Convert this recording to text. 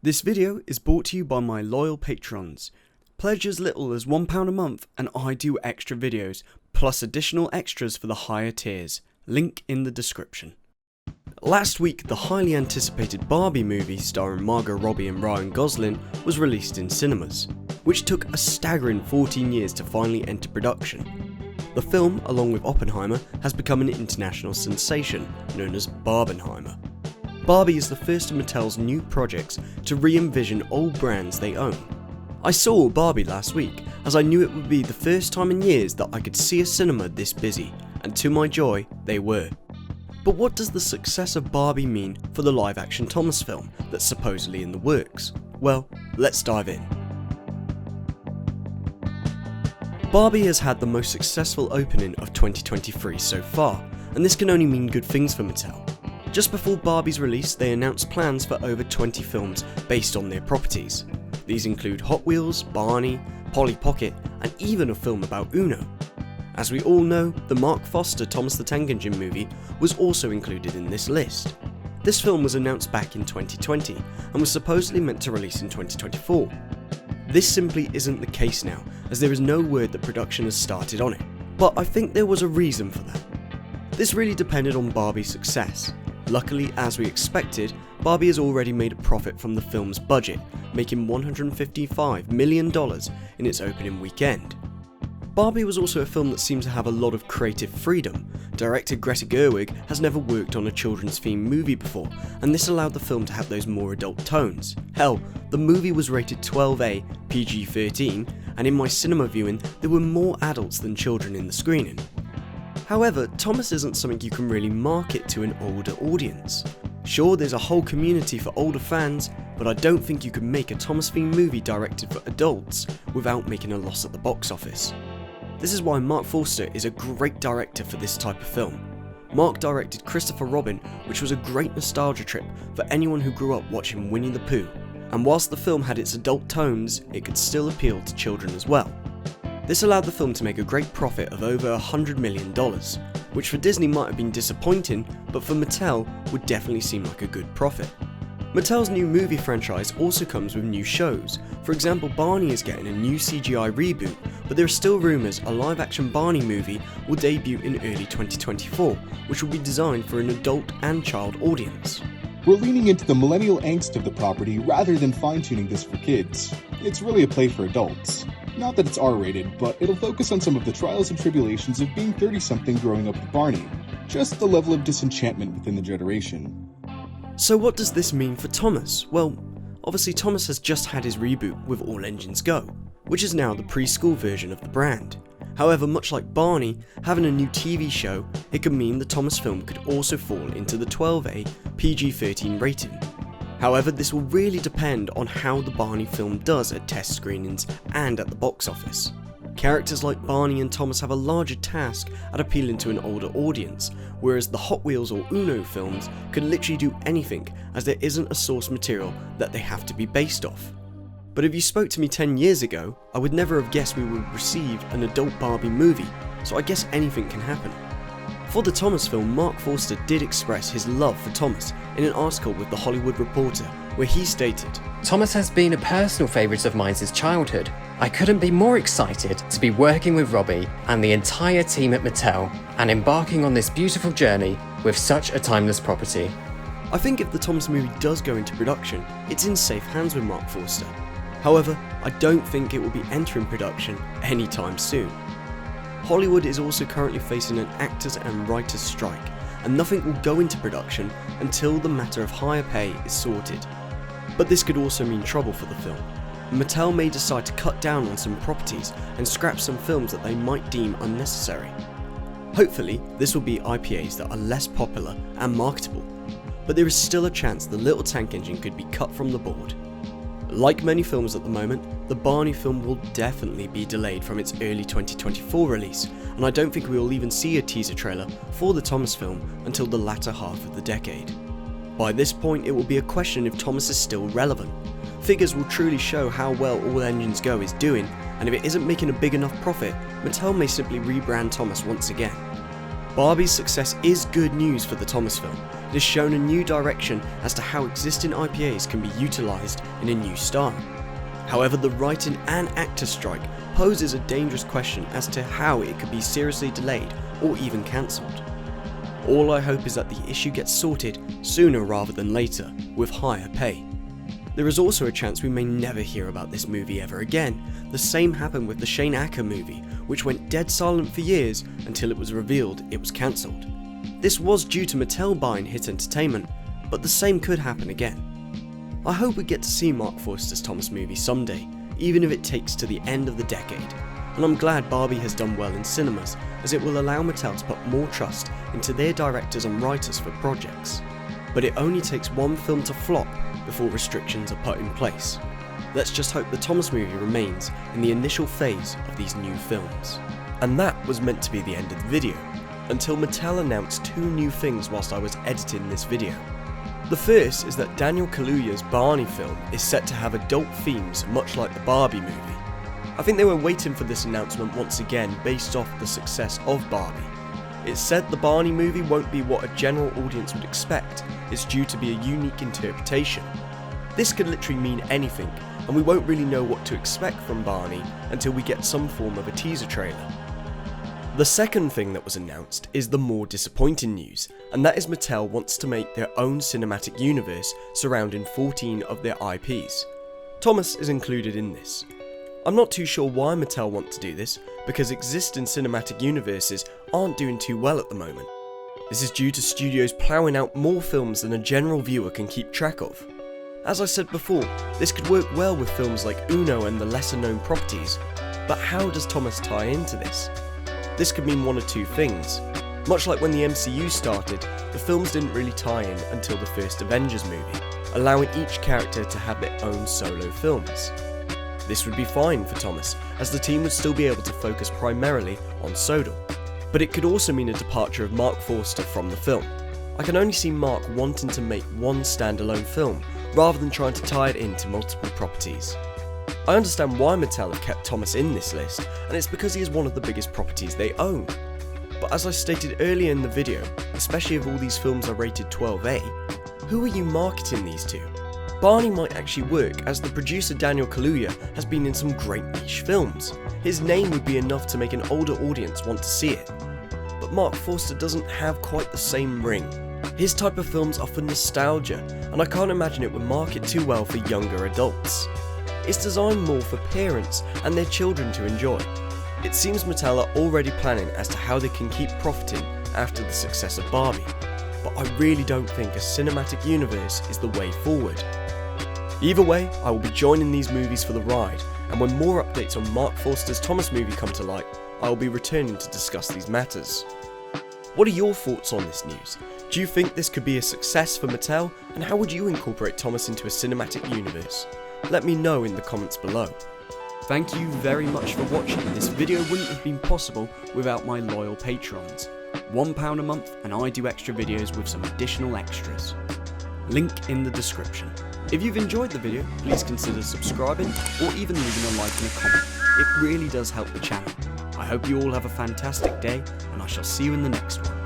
This video is brought to you by my loyal patrons. Pledge as little as £1 a month and I do extra videos, plus additional extras for the higher tiers. Link in the description. Last week, the highly anticipated Barbie movie starring Margot Robbie and Ryan Gosling was released in cinemas, which took a staggering 14 years to finally enter production. The film, along with Oppenheimer, has become an international sensation known as Barbenheimer. Barbie is the first of Mattel's new projects to re-envision old brands they own. I saw Barbie last week, as I knew it would be the first time in years that I could see a cinema this busy, and to my joy, they were. But what does the success of Barbie mean for the live-action Thomas film that's supposedly in the works? Well, let's dive in. Barbie has had the most successful opening of 2023 so far, and this can only mean good things for Mattel. Just before Barbie's release, they announced plans for over 20 films based on their properties. These include Hot Wheels, Barney, Polly Pocket, and even a film about Uno. As we all know, the Marc Forster Thomas the Tank Engine movie was also included in this list. This film was announced back in 2020 and was supposedly meant to release in 2024. This simply isn't the case now, as there is no word that production has started on it. But I think there was a reason for that. This really depended on Barbie's success. Luckily, as we expected, Barbie has already made a profit from the film's budget, making $155 million in its opening weekend. Barbie was also a film that seems to have a lot of creative freedom. Director Greta Gerwig has never worked on a children's themed movie before, and this allowed the film to have those more adult tones. Hell, the movie was rated 12A, PG-13, and in my cinema viewing, there were more adults than children in the screening. However, Thomas isn't something you can really market to an older audience. Sure, there's a whole community for older fans, but I don't think you can make a Thomas-themed movie directed for adults without making a loss at the box office. This is why Marc Forster is a great director for this type of film. Marc directed Christopher Robin, which was a great nostalgia trip for anyone who grew up watching Winnie the Pooh, and whilst the film had its adult tones, it could still appeal to children as well. This allowed the film to make a great profit of over $100 million, which for Disney might have been disappointing, but for Mattel would definitely seem like a good profit. Mattel's new movie franchise also comes with new shows. For example, Barney is getting a new CGI reboot, but there are still rumours a live-action Barney movie will debut in early 2024, which will be designed for an adult and child audience. We're leaning into the millennial angst of the property rather than fine-tuning this for kids. It's really a play for adults. Not that it's R-rated, but it'll focus on some of the trials and tribulations of being 30-something growing up with Barney. Just the level of disenchantment within the generation. So what does this mean for Thomas? Well, obviously Thomas has just had his reboot with All Engines Go, which is now the preschool version of the brand. However, much like Barney, having a new TV show, it could mean the Thomas film could also fall into the 12A PG-13 rating. However, this will really depend on how the Barney film does at test screenings and at the box office. Characters like Barney and Thomas have a larger task at appealing to an older audience, whereas the Hot Wheels or Uno films could literally do anything, as there isn't a source material that they have to be based off. But if you spoke to me 10 years ago, I would never have guessed we would receive an adult Barbie movie, so I guess anything can happen. For the Thomas film, Marc Forster did express his love for Thomas in an article with The Hollywood Reporter, where he stated, "Thomas has been a personal favourite of mine since childhood. I couldn't be more excited to be working with Robbie and the entire team at Mattel and embarking on this beautiful journey with such a timeless property." I think if the Thomas movie does go into production, it's in safe hands with Marc Forster. However, I don't think it will be entering production anytime soon. Hollywood is also currently facing an actors and writers strike, and nothing will go into production until the matter of higher pay is sorted. But this could also mean trouble for the film. Mattel may decide to cut down on some properties and scrap some films that they might deem unnecessary. Hopefully, this will be IPAs that are less popular and marketable, but there is still a chance the little tank engine could be cut from the board. Like many films at the moment, the Barney film will definitely be delayed from its early 2024 release, and I don't think we will even see a teaser trailer for the Thomas film until the latter half of the decade. By this point, it will be a question if Thomas is still relevant. Figures will truly show how well All Engines Go is doing, and if it isn't making a big enough profit, Mattel may simply rebrand Thomas once again. Barbie's success is good news for the Thomas film. It has shown a new direction as to how existing IPAs can be utilised in a new style. However, the writing and actor strike poses a dangerous question as to how it could be seriously delayed or even cancelled. All I hope is that the issue gets sorted sooner rather than later, with higher pay. There is also a chance we may never hear about this movie ever again. The same happened with the Shane Acker movie, which went dead silent for years until it was revealed it was cancelled. This was due to Mattel buying Hit Entertainment, but the same could happen again. I hope we get to see Marc Forster's Thomas movie someday, even if it takes to the end of the decade, and I'm glad Barbie has done well in cinemas, as it will allow Mattel to put more trust into their directors and writers for projects. But it only takes one film to flop before restrictions are put in place. Let's just hope the Thomas movie remains in the initial phase of these new films. And that was meant to be the end of the video, until Mattel announced two new things whilst I was editing this video. The first is that Daniel Kaluuya's Barney film is set to have adult themes much like the Barbie movie. I think they were waiting for this announcement once again based off the success of Barbie. It's said the Barney movie won't be what a general audience would expect, it's due to be a unique interpretation. This could literally mean anything, and we won't really know what to expect from Barney until we get some form of a teaser trailer. The second thing that was announced is the more disappointing news, and that is Mattel wants to make their own cinematic universe surrounding 14 of their IPs. Thomas is included in this. I'm not too sure why Mattel want to do this, because existing cinematic universes aren't doing too well at the moment. This is due to studios ploughing out more films than a general viewer can keep track of. As I said before, this could work well with films like Uno and the lesser known properties, but how does Thomas tie into this? This could mean one of two things. Much like when the MCU started, the films didn't really tie in until the first Avengers movie, allowing each character to have their own solo films. This would be fine for Thomas, as the team would still be able to focus primarily on Sodal. But it could also mean a departure of Marc Forster from the film. I can only see Marc wanting to make one standalone film, rather than trying to tie it into multiple properties. I understand why Mattel have kept Thomas in this list, and it's because he is one of the biggest properties they own. But as I stated earlier in the video, especially if all these films are rated 12A, who are you marketing these to? Barney might actually work, as the producer Daniel Kaluuya has been in some great niche films. His name would be enough to make an older audience want to see it. But Marc Forster doesn't have quite the same ring. His type of films are for nostalgia, and I can't imagine it would market too well for younger adults. It's designed more for parents and their children to enjoy. It seems Mattel are already planning as to how they can keep profiting after the success of Barbie, but I really don't think a cinematic universe is the way forward. Either way, I will be joining these movies for the ride, and when more updates on Marc Forster's Thomas movie come to light, I will be returning to discuss these matters. What are your thoughts on this news? Do you think this could be a success for Mattel, and how would you incorporate Thomas into a cinematic universe? Let me know in the comments below. Thank you very much for watching. This video wouldn't have been possible without my loyal patrons. £1 a month and I do extra videos with some additional extras. Link in the description. If you've enjoyed the video, please consider subscribing or even leaving a like and a comment. It really does help the channel. I hope you all have a fantastic day, and I shall see you in the next one.